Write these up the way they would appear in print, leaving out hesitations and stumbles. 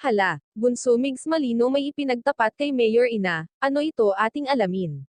Hala, Bunso Migs Malino may ipinagtapat kay Mayor Ina, ano ito ating alamin.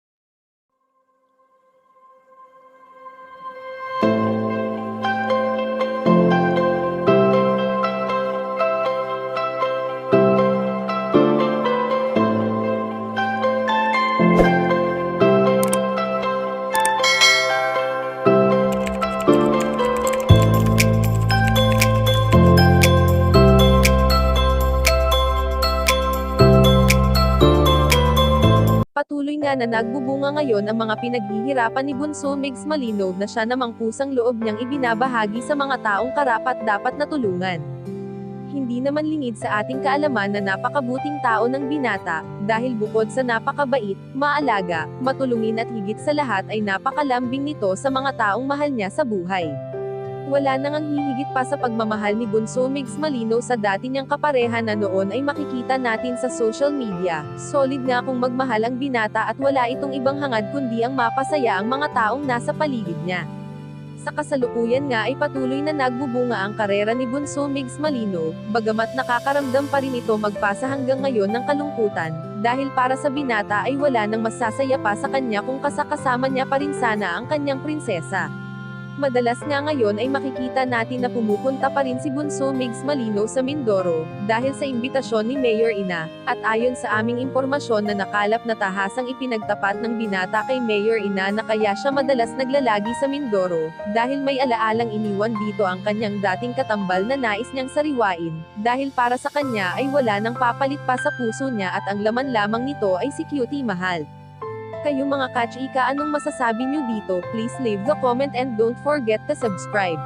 Patuloy nga na nagbubunga ngayon ang mga pinaghihirapan ni Bunso Migs Malino na siya namang pusang loob niyang ibinabahagi sa mga taong karapat-dapat na tulungan. Hindi naman lingid sa ating kaalaman na napakabuting tao ng binata, dahil bukod sa napakabait, maalaga, matulungin at higit sa lahat ay napakalambing nito sa mga taong mahal niya sa buhay. Wala nang ang hihigit pa sa pagmamahal ni Bunso Migs Malino sa dati niyang kapareha na noon ay makikita natin sa social media. Solid nga kung magmahal ang binata at wala itong ibang hangad kundi ang mapasaya ang mga taong nasa paligid niya. Sa kasalukuyan nga ay patuloy na nagbubunga ang karera ni Bunso Migs Malino, bagamat nakakaramdam pa rin ito magpasa hanggang ngayon ng kalungkutan, dahil para sa binata ay wala nang masasaya pa sa kanya kung kasama niya pa rin sana ang kanyang prinsesa. Madalas nga ngayon ay makikita natin na pumupunta pa rin si Bunso Migs Malino sa Mindoro, dahil sa imbitasyon ni Mayor Ina, at ayon sa aming impormasyon na nakalap na tahasang ipinagtapat ng binata kay Mayor Ina na kaya siya madalas naglalagi sa Mindoro, dahil may alaalang iniwan dito ang kanyang dating katambal na nais niyang sariwain, dahil para sa kanya ay wala nang papalit pa sa puso niya at ang laman lamang nito ay si Cutie Mahal. Kayo mga kachika, anong masasabi nyo dito? Please leave the comment and don't forget to subscribe.